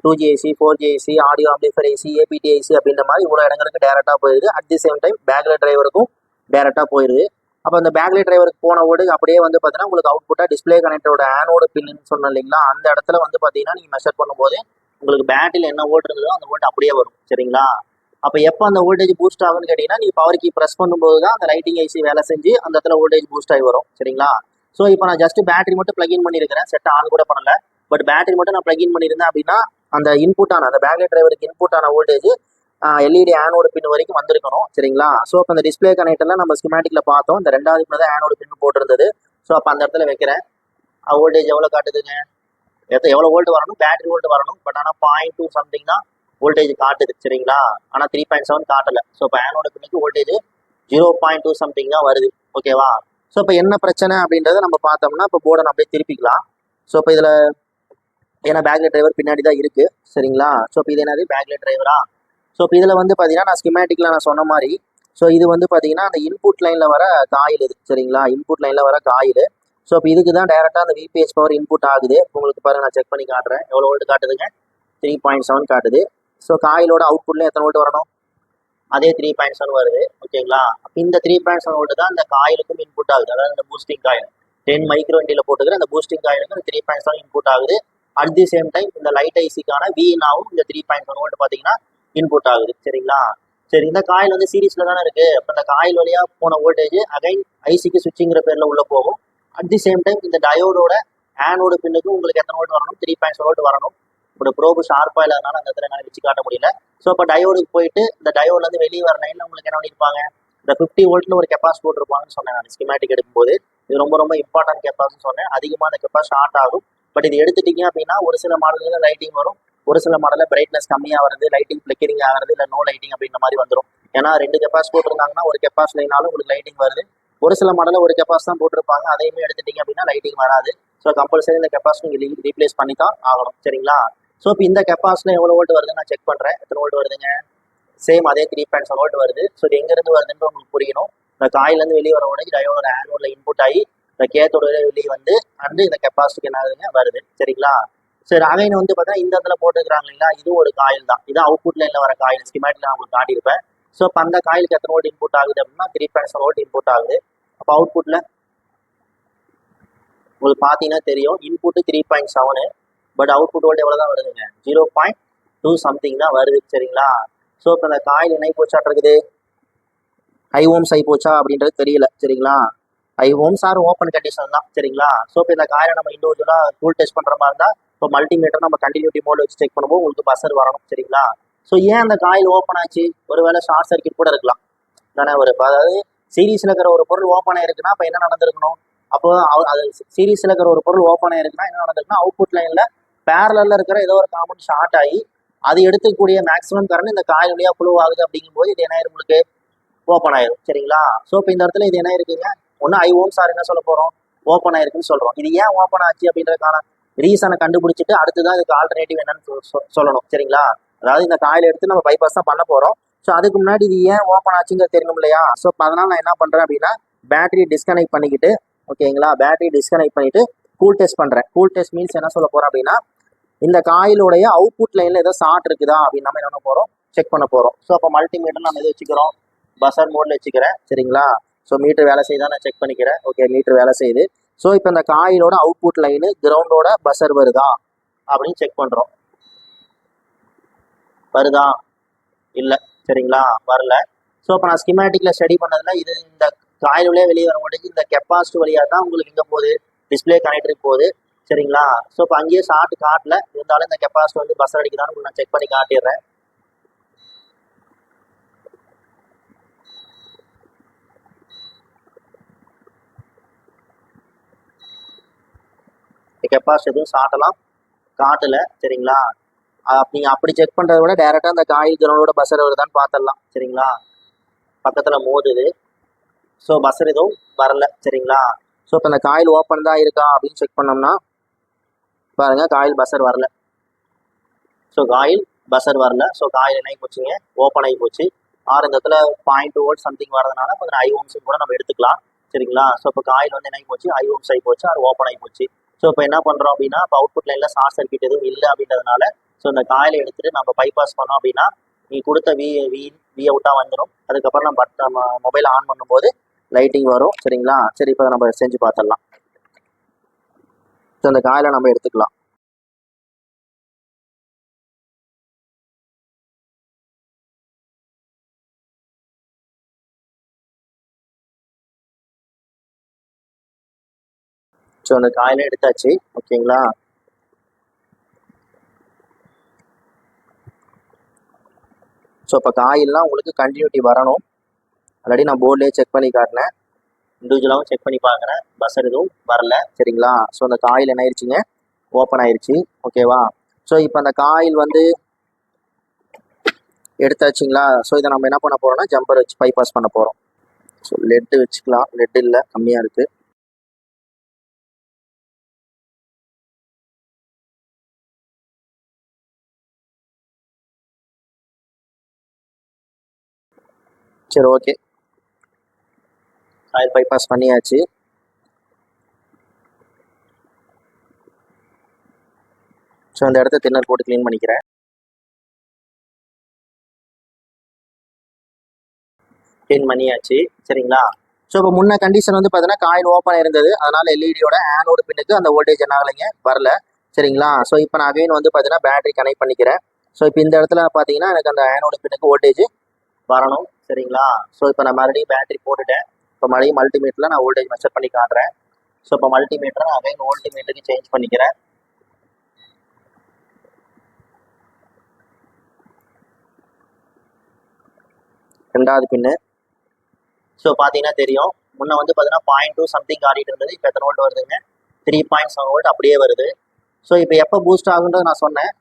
2G IC, 4G IC, audio amplifier IC, ABT IC அப்படின்ற மாதிரி இவ்வளோ இடங்களுக்கு டேரெக்டாக போயிடுது. At the same time backlight டிரைவருக்கும் டேரெக்டாக போயிடுது. அப்போ அந்த பேக்லைட் டிரைவருக்கு போன வோல்டேஜ் அப்படியே வந்து பார்த்தீங்கன்னா உங்களுக்கு அவுட்புட்டாக டிஸ்பிளே கனெக்டரோட ஆனோட பின்னு சொன்னோம் இல்லைங்களா, அந்த இடத்துல வந்து பார்த்தீங்கன்னா நீங்கள் மெஷர் பண்ணும்போது உங்களுக்கு பேட்டரியில் என்ன வோல்ட் இருந்ததோ அந்த வோல்ட் அப்படியே வரும் சரிங்களா. அப்போ எப்போ அந்த வோல்டேஜ் பூஸ்ட் ஆகுன்னு கேட்டிங்கன்னா நீங்கள் பவர் கீ ப்ரெஸ் பண்ணும்போது தான் அந்த லைட்டிங் ஐசி வேலை செஞ்சு அந்த இடத்துல வோல்டேஜ் பூஸ்ட் ஆகி வரும் சரிங்களா. ஸோ இப்போ நான் ஜஸ்ட் பேட்டரி மட்டும் பிளக்இன் பண்ணியிருக்கிறேன், செட் ஆன் கூட பண்ணல. பட் பேட்டரி மட்டும் நான் பிளக்இன் பண்ணியிருந்தேன் அப்படின்னா அந்த இன்புட்டான அந்த பேக்லைட் டிரைவருக்கு இன்புட்டான வோல்டேஜ் எல்இடி ஆனோடு பின் வரைக்கும் வந்திருக்கணும், சரிங்களா. ஸோ இப்போ அந்த டிஸ்பிளே கனெக்டர்லாம் நம்ம ஸ்கிமேட்டிக்ல பார்த்தோம், இந்த ரெண்டாவது பின் தான் ஆனோடு பின் போட்டிருந்தது. ஸோ அப்போ அந்த இடத்துல வைக்கிறேன். வோல்டேஜ் எவ்வளோ காட்டுதுங்க, எவ்வளோ வோல்ட் வரணும், பேட்டரி வோல்ட் வரணும். பட் ஆனால் 0.2 சம்திங் தான் வோல்டேஜ் காட்டுது, சரிங்களா. ஆனால் 3.7 காட்டல. ஸோ இப்போ ஆனோட பின்னுக்கு வோல்டேஜ் 0.2 சம்திங் தான் வருது, ஓகேவா. ஸோ இப்போ என்ன பிரச்சனை அப்படின்றத நம்ம பார்த்தோம்னா இப்போ போர்டை அப்படியே திருப்பிக்கலாம். ஸோ இப்போ இதில் ஏன்னா பேக்லைட் டிரைவர் பின்னாடி தான் இருக்கு, சரிங்களா. ஸோ இப்போ இது என்னது பேக்லைட் டிரைவரா. ஸோ இப்போ இதில் வந்து பார்த்தீங்கன்னா நான் ஸ்கிமேட்டிக்ல நான் சொன்ன மாதிரி, ஸோ இது வந்து பார்த்தீங்கன்னா அந்த இன்புட் லைனில் வர காயில் இது, சரிங்களா. இன்புட் லைனில் வர காயில். ஸோ இப்போ இதுக்கு தான் டேரெக்டாக அந்த விபிஎஸ் பவர் இன்புட் ஆகுது. உங்களுக்கு பாருங்க, நான் செக் பண்ணி காட்டுறேன். எவ்வளோ வோல்ட் காட்டுதுங்க, 3.7 காட்டுது. ஸோ காயிலோட அவுட்புட்ல எத்தனை வோல்ட் வரணும், அதே 3.7 வருது, ஓகேங்களா. இந்த 3.7 வோல்ட் தான் இந்த காயிலுக்கும் இன்புட் ஆகுது. அதாவது இந்த பூஸ்டிங் காயில் 10 மைக்ரோ வண்டியில் போட்டுக்கிற அந்த பூஸ்டிங் காயிலுக்கு 3.7 இன்புட் ஆகுது. அட் தி சேம் டைம் இந்த லைட் ஐசிக்கான வினாவும் இந்த 3.7 வோல்ட் பார்த்தீங்கன்னா இன்புட் ஆகுது, சரிங்களா. சரி, இந்த காயில் வந்து சீரீஸ்ல தானே இருக்கு. இப்போ இந்த காயில் வழியா போன வோல்டேஜ் அகைன் ஐசிக்கு சுவிட்சிங்கிற பேர்ல உள்ள போகும். அட் தி சேம் டைம் இந்த டயோடோட ஆனோட பின்னுக்கு உங்களுக்கு எத்தனை வோல்ட் வரணும், 3.7 வோல்ட் வரணும். ஒரு ப்ரோபு ஷார்ப்பா இல்லாதனால அந்த இடத்துல என்னால் வச்சு காட்ட முடியல. ஸோ இப்போ டயோடுக்கு போயிட்டு இந்த டயோட்ல இருந்து வெளியே வர லைன்ல உங்களுக்கு என்ன பண்ணிருப்பாங்க, இந்த 50 வோல்ட்னு ஒரு கெப்பாசிட்டி போட்டிருப்பாங்கன்னு சொன்னேன் நான் ஸ்கிமேட்டிக் எடுக்கும்போது. இது ரொம்ப ரொம்ப இம்பார்ட்டன்ட் கெப்பாசிட்டி சொன்னேன். அதிகமாக அந்த கெப்பாசிட்டி ஷார்ட் ஆகும். பட் இது எடுத்துட்டீங்க அப்படின்னா ஒரு சில மாடல்ல லைட்டிங் வரும், ஒரு சில மாடலில் பிரைட்னஸ் கம்மியாக வருது, லைட்டிங் ஃபிளிக்கரிங் ஆகிறது, இல்லை நோ லைட்டிங் அப்படின்ற மாதிரி வந்துடும். ஏன்னா 2 கெப்பாசிட்டி போட்டிருந்தாங்கன்னா ஒரு கெப்பாசிட்டி லைனாலும் உங்களுக்கு லைட்டிங் வருது. ஒரு சில மாடலில் ஒரு கெப்பாசிட்டி தான் போட்டிருப்பாங்க, அதையுமே எடுத்துட்டீங்க அப்படின்னா லைட்டிங் வராது. ஸோ கம்பல்சரி இந்த கெப்பாசிட்டி நீங்கள் ரீப்ளேஸ் பண்ணி தான் ஆகணும், சரிங்களா. ஸோ இப்போ இந்த கெப்பாசிட்டியில் எவ்வளோ வோல்ட் வருதுன்னு நான் செக் பண்ணுறேன். எத்தனை வோல்ட் வருதுங்க, சேம் அதே 3.7 வோல்ட் வருது. ஸோ இது எங்கேருந்து வருதுன்னு உங்களுக்கு புரியணும். இந்த காயிலேருந்து வெளியே வர உடனே டயோட ஆனோட்ல இன்புட் ஆகி இந்த கேத்தோட வெளியே வந்து அண்டு இந்த கெப்பாசிட்டிக்கு என்ன ஆகுதுங்க வருது, சரிங்களா. சரி, அகைன் வந்து பார்த்தீங்கன்னா இந்த இடத்துல போட்டுக்கிறாங்க இல்லைங்களா, இது ஒரு காயில் தான். இது அவுட்புட் லைனில் வர காயில், ஸ்கிமேட்டில் நான் உங்களுக்கு காட்டியிருப்பேன். ஸோ இப்போ அந்த காயிலுக்கு எத்தனை வோல்ட் இன்புட் ஆகுது அப்படின்னா 3.7 வோல்ட் இன்புட் ஆகுது. அப்போ அவுட்புட்டில் உங்களுக்கு பார்த்தீங்கன்னா தெரியும், இன்புட்டு 3.7, பட் அவுட்புட் வோல்ட் எவ்வளோ தான் வருதுங்க, 0.2 சம்திங் தான் வருது, சரிங்களா. ஸோ இப்போ இந்த காயில் என்ன போச்சாட்டு இருக்குது, ஹை ஓம்ஸ் ஆகி போச்சா அப்படின்றது தெரியல, சரிங்களா. High ohms are open condition தான், சரிங்களா. ஸோ இப்போ இந்த காயிலை நம்ம இண்டிவிஜுவலாக கூல் டெஸ்ட் பண்ணுற மாதிரி இருந்தால் இப்போ மல்டிமீட்டர் நம்ம கண்டினியூட்டி மோட் வச்சு செக் பண்ணும்போது உங்களுக்கு பஸ்ஸர் வரணும், சரிங்களா. ஸோ ஏன் அந்த காயில் ஓப்பன் ஆச்சு, ஒருவேளை ஷார்ட் சர்க்கியூட் கூட இருக்கலாம் தானே. அதாவது சீரீஸில் இருக்கிற ஒரு பொருள் ஓப்பன் ஆயிருக்குன்னா அப்போ என்ன நடந்திருக்கணும், அப்போ அது சீரீஸில் இருக்கிற ஒரு பொருள் ஓப்பன் ஆயிருக்குன்னா என்ன நடந்திருக்குன்னா அவுட்புட் லைனில் பேரலில் இருக்கிற ஏதோ ஒரு காமன் ஷார்ட் ஆகி அது எடுத்துக்கூடிய மேக்ஸிமம் கரண்ட் இந்த காயில் வழியாக ஃப்ளோ ஆகுது. அப்படிங்கும்போது இது என்ன ஆயிரும், உங்களுக்கு ஓப்பன் ஆயிரும், சரிங்களா. ஸோ இப்போ இந்த இடத்துல இது என்ன இருக்குங்க, ஒன்று ஐ ஓம் சார் என்ன சொல்ல போகிறோம், ஓப்பன் ஆயிருக்குன்னு சொல்கிறோம். இது ஏன் ஓப்பன் ஆச்சு அப்படின்றதுக்கான ரீசனை கண்டுபிடிச்சிட்டு அடுத்துதான் இதுக்கு ஆல்டர்னேட்டிவ் என்னன்னு சொல்லணும், சரிங்களா. அதாவது இந்த காயில் எடுத்து நம்ம பைபாஸ் தான் பண்ண போகிறோம். ஸோ அதுக்கு முன்னாடி இது ஏன் ஓப்பன் ஆச்சுங்கிறது தெரியணும் இல்லையா. ஸோ அதனால நான் என்ன பண்ணுறேன் அப்படின்னா பேட்டரி டிஸ்கனெக்ட் பண்ணிக்கிட்டு, ஓகேங்களா, பேட்டரி டிஸ்கனெக்ட் பண்ணிட்டு கூல் டெஸ்ட் பண்ணுறேன். கூல் டெஸ்ட் மீன்ஸ் என்ன சொல்ல போகிறேன் அப்படின்னா இந்த காயிலுடைய அவுட்புட் லைனில் ஏதோ ஷார்ட் இருக்குதா அப்படின்னு நம்ம என்ன பண்ண போகிறோம், செக் பண்ண போகிறோம். ஸோ அப்போ மல்டிமீட்டர் நம்ம எது வச்சுக்கிறோம், பஸர் மோட்ல வச்சுக்கிறேன், சரிங்களா. ஸோ மீட்டர் வேலை செய்யுதா நான் செக் பண்ணிக்கிறேன். ஓகே, மீட்டர் வேலை செய்யுது. ஸோ இப்போ இந்த காயிலோட அவுட்புட் லைனு கிரவுண்டோட பஸர் வருதா அப்படின்னு செக் பண்ணுறோம். வருதா, இல்லை, சரிங்களா, வரல. ஸோ இப்போ நான் ஸ்கிமேட்டிக்ல ஸ்டடி பண்ணதுல இது இந்த காயில் வழியாக வெளியே வர மாட்டேங்குது, இந்த கெப்பாசிட்டி வழியாக தான் உங்களுக்கு இங்கே போகுது, டிஸ்பிளே கனெக்டருக்கு போகுது, சரிங்களா. ஸோ இப்போ அங்கேயே ஷார்ட் காட்டல, இருந்தாலும் இந்த கெப்பாசிட்டி வந்து பஸ் அடிக்குதான்னு நான் செக் பண்ணி காட்டிடுறேன். கெப்பாசிட்டி எதுவும் ஷார்ட்டெல்லாம் காட்டல, சரிங்களா. நீங்கள் அப்படி செக் பண்ணுறத விட டேரெக்டாக அந்த காயில் கிரவுண்டோட பஸ்ஸர் வருதான்னு பார்த்துடலாம், சரிங்களா. பக்கத்தில் மோதுது, ஸோ பஸ்ஸர் எதுவும் வரல, சரிங்களா. ஸோ இப்போ இந்த காயில் ஓப்பன் தான் இருக்கா அப்படின்னு செக் பண்ணோம்னா பாருங்க, காயில் பஸ்ஸர் வரல. ஸோ காயில் பஸ்ஸர் வரல. ஸோ காயில் என்ன ஆகி போச்சுங்க, ஓப்பன் ஆகி போச்சு. ஆறு இந்த இடத்துல 0.2 வோல்ட் சம்திங் வரதுனால கொஞ்சம் ஐ ஓம்ஸ் கூட நம்ம எடுத்துக்கலாம், சரிங்களா. ஸோ இப்போ காயில் வந்து என்ன ஆகி போச்சு, ஐ ஓம்ஸ் ஆகி போச்சு, அது ஓப்பன் ஆகி போச்சு. ஸோ இப்போ என்ன பண்ணுறோம் அப்படின்னா இப்போ அவுட்புட் லைனில் ஷார்ட் சர்க்யூட் எதுவும் இல்லை அப்படின்றதுனால ஸோ இந்த காயிலை எடுத்துட்டு நம்ம பைபாஸ் பண்ணோம் அப்படின்னா நீ கொடுத்த வி அவுட்டாக வந்துடும். அதுக்கப்புறம் நம்ம மொபைல் ஆன் பண்ணும்போது லைட்டிங் வரும், சரிங்களா. சரி, இப்போ நம்ம செஞ்சு பார்த்துடலாம். ஸோ இந்த காயிலை நம்ம எடுத்துக்கலாம். ஸோ அந்த காயில எடுத்தாச்சு. ஓகேங்களா. ஸோ இப்போ காயில்லாம் உங்களுக்கு கண்டினியூட்டி வரணும். ஆல்ரெடி நான் போர்ட்லேயே செக் பண்ணி காட்டினேன், இண்டிவிஜுவலாகவும் செக் பண்ணி பார்க்குறேன், பஸ்ஸர் எதுவும் வரல. சரிங்களா. ஸோ அந்த காயில் என்ன ஆயிடுச்சுங்க, ஓப்பன் ஆயிடுச்சு. ஓகேவா. ஸோ இப்போ அந்த காயில் வந்து எடுத்தாச்சுங்களா. ஸோ இதை நம்ம என்ன பண்ண போகிறோம்னா ஜம்பர் வச்சு பைபாஸ் பண்ண போகிறோம். ஸோ லெட்டு வச்சுக்கலாம், லெட் இல்லை, கம்மியாக இருக்குது. சரி, ஓகே, காயில் பைபாஸ் பண்ணியாச்சு. ஸோ அந்த இடத்த தின்னர் போட்டு க்ளீன் பண்ணிக்கிறேன். க்ளீன் பண்ணியாச்சு. சரிங்களா. ஸோ இப்போ முன்ன கண்டிஷன் வந்து பார்த்தீங்கன்னா காயில் ஓப்பன் இருந்தது, அதனால எல்இடியோட ஆனோடு பின்னுக்கு அந்த வோல்டேஜ் என்ன ஆகலைங்க, வரல. சரிங்களா. ஸோ இப்போ நான் அகைன் வந்து பார்த்தீங்கன்னா பேட்டரி கனெக்ட் பண்ணிக்கிறேன். ஸோ இப்போ இந்த இடத்துல பார்த்தீங்கன்னா எனக்கு அந்த ஆனோடு பின்னுக்கு வோல்டேஜ் வரணும். சரிங்களா. ஸோ இப்போ நான் மறுபடியும் பேட்டரி போட்டுட்டேன். இப்போ மறுபடியும் மல்டிமீட்டரில் நான் வோல்டேஜ் மெஷர் பண்ணி காட்டுறேன். ஸோ இப்போ மல்டிமீட்டரை நான் அகைன் வோல்டிமீட்டருக்கு சேஞ்ச் பண்ணிக்கிறேன். ரெண்டாவது பின்னு. ஸோ பார்த்தீங்கன்னா தெரியும், முன்ன வந்து பார்த்தீங்கன்னா 0.2 சம்திங் ஆடிட்டு இருந்தது, இப்போ எத்தனை வோல்ட் வருதுங்க, 3.7 வோல்ட் அப்படியே வருது. ஸோ இப்போ எப்போ பூஸ்ட் ஆகுன்றது நான் சொன்னேன்,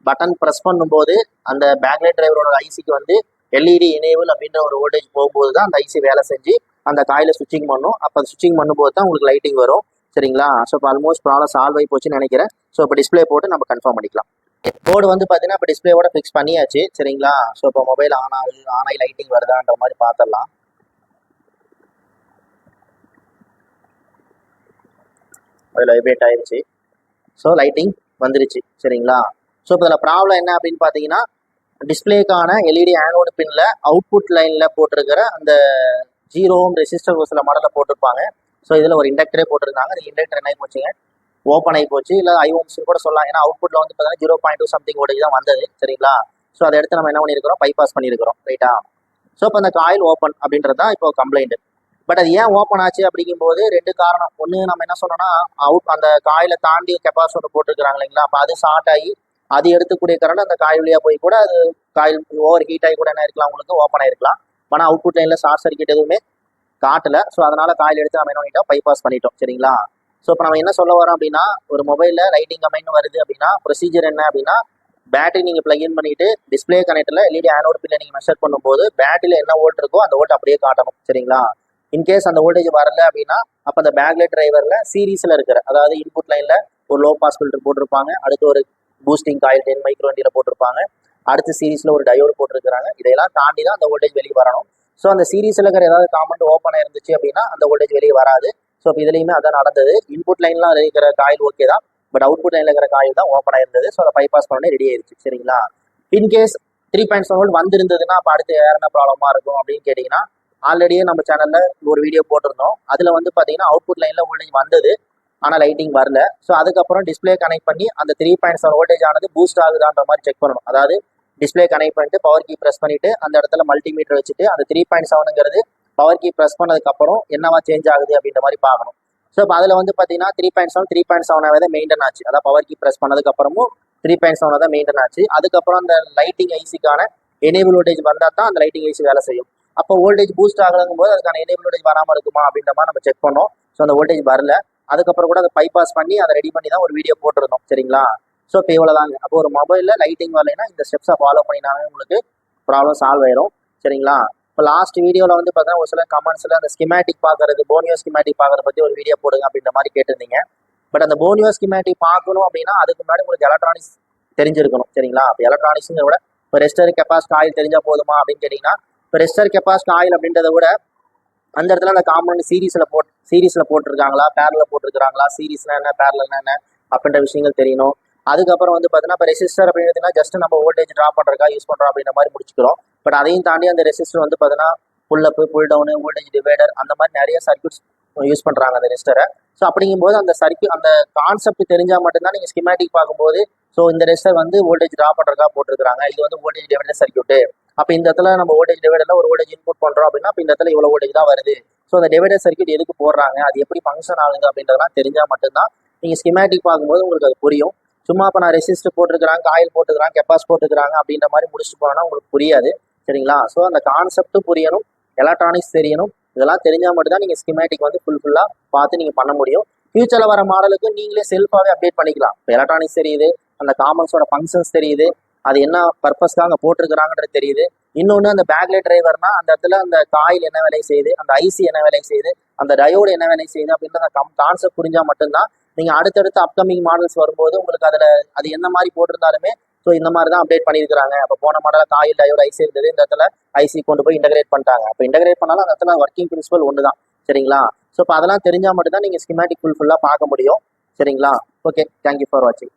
பட்டன் ப்ரெஸ் பண்ணும்போது அந்த பேக்லைட் டிரைவரோட ஐசிக்கு வந்து எல்இடி எனேபிள் அப்படின்ற ஒரு வோல்டேஜ் போகும்போது தான் அந்த ஐசி வேலை செஞ்சு அந்த காயில் சுவிட்சிங் பண்ணும். அப்போ சுவிட்சிங் பண்ணும்போது தான் உங்களுக்கு லைட்டிங் வரும். சரிங்களா. ஸோ இப்போ ஆல்மோஸ்ட் ப்ராப்ளம் சால்வ் ஆகி போச்சுன்னு நினைக்கிறேன். ஸோ இப்போ டிஸ்பிளே போட்டு நம்ம கன்ஃபார்ம் பண்ணிக்கலாம். போர்டு வந்து பார்த்தீங்கன்னா இப்போ டிஸ்பிளேவோட ஃபிக்ஸ் பண்ணியாச்சு. சரிங்களா. ஸோ இப்போ மொபைல் ஆனாகி லைட்டிங் வருதான்ற மாதிரி பார்த்துடலாம். அதில் வைப்ரேட் ஆயிடுச்சு. ஸோ லைட்டிங் வந்துருச்சு. சரிங்களா. ஸோ இப்போ இதில் ப்ராப்ளம் என்ன அப்படின்னு பார்த்தீங்கன்னா, டிஸ்பிளேக்கான எல்இடி ஆனோடு பின்னில் அவுட்புட் லைனில் போட்டிருக்கிற அந்த 0 ஓம் ரெசிஸ்டர் ஒரு சில மாடலில் போட்டிருப்பாங்க. ஸோ இதில் ஒரு இண்டக்டரே போட்டிருந்தாங்க. அந்த இண்டக்டர் என்ன ஆகி போச்சுங்க, ஓப்பன் ஆகி போச்சு. இல்லை ஐஓம்ஸ் கூட சொல்லலாம். ஏன்னா அவுட்புட்டில் வந்து பார்த்தீங்கன்னா 0.2 சம்திங் வோல்டேஜ் தான் வந்தது. சரிங்களா. ஸோ அதை எடுத்து நம்ம என்ன பண்ணியிருக்கிறோம், பைபாஸ் பண்ணியிருக்கிறோம். ரைட்டா. ஸோ இப்போ அந்த காயில் ஓப்பன் அப்படின்றது தான் இப்போ கம்ப்ளைண்ட். பட் அது ஏன் ஓப்பன் ஆச்சு அப்படிங்கும்போது ரெண்டு காரணம். ஒன்று நம்ம என்ன சொன்னோம்னா, அந்த காயில தாண்டி கெப்பாசிட்டர் போட்டுருக்காங்க இல்லைங்களா, அப்போ அது ஷார்ட் ஆகி அது எடுத்துக்கூடிய கரண்ட் அந்த காயில் வழியாக போய் கூட அது காயில் ஓவர் ஹீட் ஆகி கூட என்ன இருக்கலாம், உங்களுக்கு ஓப்பன் ஆயிருக்கலாம். ஆனால் அவுட்புட் லைனில் ஷார்ட் சர்க்கியூட் எதுவுமே காட்டல. ஸோ அதனால காயில் எடுத்து நம்ம என்ன பண்ணிட்டோம், பைபாஸ் பண்ணிட்டோம். சரிங்களா. ஸோ இப்போ நம்ம என்ன சொல்ல வரோம் அப்படின்னா, ஒரு மொபைலில் லைட்டிங் கமெண்ட் வருது அப்படின்னா ப்ரொசீஜர் என்ன அப்படின்னா, பேட்டரி நீங்கள் பிளக்இன் பண்ணிட்டு டிஸ்பிளே கனெக்டில் எல்இடி ஆனோடு பின்ன நீங்கள் மெஷர் பண்ணும்போது பேட்டரியில் என்ன வோல்ட் இருக்கோ அந்த வோல்ட் அப்படியே காட்டணும். சரிங்களா. இன்கேஸ் அந்த வோல்டேஜ் வரல அப்படின்னா அப்போ அந்த பேக்லைட் டிரைவரில் சீரீஸில் இருக்கிற, அதாவது இன்புட் லைனில் ஒரு லோ பாஸ் ஃபில்டர் போட்டிருப்பாங்க, அடுத்து ஒரு பூஸ்டிங் காயில் 10 மைக்ரோவண்டியில் போட்டிருப்பாங்க, அடுத்து சீரீஸில் ஒரு டயோடு போட்டிருக்கிறாங்க. இதையெல்லாம் தாண்டி தான் அந்த வோல்டேஜ் வெளியே வரணும். ஸோ அந்த சீரீஸில் இருக்கிற ஏதாவது காமெண்ட் ஓப்பன் ஆயிருந்துச்சு அப்படின்னா அந்த வோல்டேஜ் வெளியே வராது. ஸோ இப்போ இதுலையுமே அதான் நடந்தது. இன்புட் லைன்லாம் இருக்கிற காயில் ஓகே தான், பட் அவுட்புட் லைனில் இருக்கிற காயில் தான் ஓப்பன் ஆயிருந்தது. ஸோ அதை பைபாஸ் பண்ணி ரெடி ஆயிருச்சு. சரிங்களா. இன்கேஸ் 3.7 வோல்ட் வந்திருந்ததுன்னா அப்போ அடுத்து வேற என்ன ப்ராப்ளமா இருக்கும் அப்படின்னு கேட்டிங்கன்னா, ஆல்ரெடியே நம்ம சேனலில் ஒரு வீடியோ போட்டிருந்தோம். அதில் வந்து பார்த்தீங்கன்னா அவுட்புட் லைனில் வோல்டேஜ் வந்தது, ஆனால் லைட்டிங் வரல. ஸோ அதுக்கப்புறம் டிஸ்பிளே கனெக்ட் பண்ணி அந்த 3.7 வோல்டேஜ் ஆனது பூஸ்ட் ஆகுதான்ற மாதிரி செக் பண்ணணும். அதாவது டிஸ்பிளே கனெக்ட் பண்ணிட்டு பவர் கீ ப்ரெஸ் பண்ணிட்டு அந்த இடத்துல மல்டிமீட்டர் வச்சுட்டு அந்த 3.7ங்கிறது பவர் கீ ப்ரெஸ் பண்ணதுக்கப்புறம் என்னவா சேஞ்ச் ஆகுது அப்படின்ற மாதிரி பார்க்கணும். ஸோ இப்போ அதில் வந்து பார்த்தீங்கன்னா 3.7 தான் மெயின்டைன் ஆச்சு. அதாவது பவர் கீ ப்ரெஸ் பண்ணதுக்கப்புறமும் 3.7 தான் மெயின்டைன் ஆச்சு. அதுக்கப்புறம் அந்த லைட்டிங் ஐசிக்கான எனேபிள் வோல்டேஜ் வந்தால் தான் அந்த லைட்டிங் ஐசி வேலை செய்யும். அப்போ வோல்டேஜ் பூஸ்ட் ஆகலங்கும் போது அதுக்கான எனேபிள் வோல்டேஜ் வராமல் இருக்குமா அப்படின்ற மாதிரி நம்ம செக் பண்ணோம். ஸோ அந்த வோல்டேஜ் வரல. அதுக்கப்புறம் கூட அதை பைபாஸ் பண்ணி அதை ரெடி பண்ணி தான் ஒரு வீடியோ போட்டிருந்தோம். சரிங்களா. ஸோ இப்போ இவ்வளோதாங்க. அப்போ ஒரு மொபைலில் லைட்டிங் வரலைன்னா இந்த ஸ்டெப்ஸை ஃபாலோ பண்ணினாவே உங்களுக்கு ப்ராப்ளம் சால்வ் ஆயிரும். சரிங்களா. இப்போ லாஸ்ட் வீடியோவில் வந்து பார்த்தீங்கன்னா ஒரு சில கமெண்ட்ஸில் அந்த ஸ்கிமேட்டிக் பார்க்கறது, போனியோ ஸ்கிமேட்டிக் பார்க்கறத பற்றி ஒரு வீடியோ போடுங்க அப்படின்ற மாதிரி கேட்டிருந்தீங்க. பட் அந்த போனியோ ஸ்கிமேட்டிக் பார்க்கணும் அப்படின்னா அதுக்கு முன்னாடி உங்களுக்கு எலக்ட்ரானிக்ஸ் தெரிஞ்சிருக்கணும். சரிங்களா. இப்போ எலக்ட்ரானிக்ஸுங்கிற விட இப்போ ரெஸ்டர் கெப்பாசிட்டி ஆயில் தெரிஞ்சால் போதுமா அப்படின்னு கேட்டிங்கன்னா, இப்போ ரெஸ்டர் கெப்பாசிட்டி ஆயில் அப்படின்றத விட அந்த இடத்துல அந்த காம்பவுண்ட் சீரீஸில் போட்டிருக்காங்களா, பேரலில் போட்டிருக்காங்களா, சீரீஸ்னா என்ன, பேரல்னா என்ன அப்படின்ற விஷயங்கள் தெரியணும். அதுக்கப்புறம் வந்து பார்த்தீங்கன்னா இப்போ ரெசிஸ்டர் அப்படின்றதுனா ஜஸ்ட் நம்ம வோல்டேஜ் ட்ராப் பண்ணுறதுக்கா யூஸ் பண்ணுறோம் அப்படின்ற மாதிரி முடிச்சுக்கிறோம். பட் அதையும் தாண்டி அந்த ரெசிஸ்டர் வந்து பார்த்தீங்கன்னா புல் அப், புல் டவுனு, வோல்டேஜ் டிவைடர் அந்த மாதிரி நிறைய சர்க்யூட்ஸ் யூஸ் பண்ணுறாங்க அந்த ரெசிஸ்டரை. ஸோ அப்படிங்கும்போது அந்த அந்த கான்செப்ட் தெரிஞ்சால் மட்டும்தான் நீங்கள் ஸ்கிமேட்டிக் பார்க்கும்போது ஸோ இந்த ரெசிஸ்டர் வந்து வோல்டேஜ் ட்ராப் பண்ணுறதுக்காக போட்டிருக்காங்க, இது வந்து வோல்டேஜ் டிவைடர் சர்க்யூட்டு, அப்போ இந்த இடத்துல நம்ம வோல்டேஜ் டிவைடரில் ஒரு வோல்டேஜ் இன்புட் பண்ணுறோம் அப்படின்னா இப்போ இந்த இடத்துல இவ்வளோ வோல்டேஜ் தான் வருது, ஸோ அந்த டிவைடர் சர்க்யூட் எதுக்கு போடுறாங்க, அது எப்படி ஃபங்க்ஷன் ஆகுது அப்படின்றதெல்லாம் தெரிஞ்சால் மட்டும்தான் நீங்கள் ஸ்கிமேட்டிக் பார்க்கும்போது உங்களுக்கு அது புரியும். சும்மா இப்போ நான் ரெசிஸ்டர் போட்டுருக்கிறாங்க, காயில் போட்டுக்கிறாங்க, கெப்பாஸ் போட்டுக்கிறாங்க அப்படின்ற மாதிரி முடிச்சுட்டு போனால் உங்களுக்கு புரியாது. சரிங்களா? ஸோ அந்த கான்செப்ட்டும் புரியணும், எலக்ட்ரானிக்ஸ் தெரியணும். இதெல்லாம் தெரிஞ்சால் மட்டும்தான் நீங்கள் ஸ்கிமேட்டிக் வந்து ஃபுல்லாக பார்த்து நீங்கள் பண்ண முடியும். ஃபியூச்சரில் வர மாடலுக்கு நீங்களே செல்ஃபாகவே அப்டேட் பண்ணிக்கலாம். இப்போ எலக்ட்ரானிக்ஸ் தெரியுது, அந்த காமன்ஸோட ஃபங்க்ஷன்ஸ் தெரியுது, அது என்ன பர்பஸ்க்காக அங்கே போட்டிருக்கிறாங்கன்றது தெரியுது. இன்னொன்று அந்த பேக்லைட் டிரைவர்னா அந்த இடத்துல அந்த காயில் என்ன வேலை செய்யுது, அந்த ஐசி என்ன வேலை செய்யுது, அந்த டயோடு என்ன வேலை செய்யுது அப்படின்ற அந்த கான்செப்ட் புரிஞ்சால் மட்டும்தான் நீங்கள் அடுத்தடுத்து அப்கமிங் மாடல்ஸ் வரும்போது உங்களுக்கு அதில் அது என்ன மாதிரி போட்டிருந்தாலுமே ஸோ இந்த மாதிரி தான் அப்டேட் பண்ணியிருக்காங்க. அப்போ போன மாடலில் காயில் டயோடு ஐசி இருந்தது, இந்த இடத்துல ஐசி கொண்டு போய் இன்டகிரேட் பண்ணிட்டாங்க. அப்போ இன்டகிரேட் பண்ணாலும் அந்த இடத்துல ஒர்க்கிங் பிரின்சிபல் ஒன்று தான். சரிங்களா? ஸோ இப்போ அதெல்லாம் தெரிஞ்சால் மட்டும்தான் நீங்கள் ஸ்கிமேட்டிக் ஃபுல்லாக பார்க்க முடியும். சரிங்களா? ஓகே, தேங்க்யூ ஃபார் வாட்சிங்.